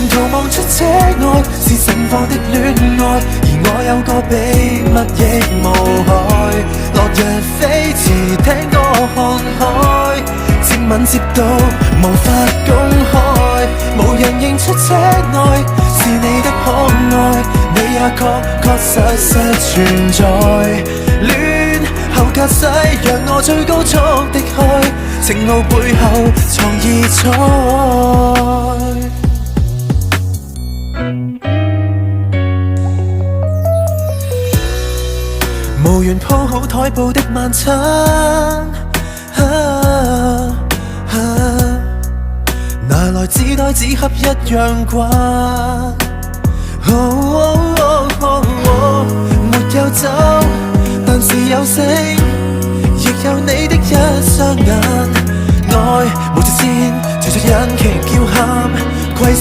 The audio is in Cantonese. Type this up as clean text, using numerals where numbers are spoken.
沿途望出這愛是盛放的戀愛，而我有個秘密亦無害。落日飛馳，聽歌看海，接吻接到無法公開，無人認出這愛是你的可愛，你也確實存在。戀後隔世，讓我最高速的開，情路背後藏異彩。無緣鋪好台布的晚餐，拿來紙袋紙盒一樣慣。沒有酒，但是有星，亦有你的一雙眼。愛無條線，隨着引擎叫喊，攜手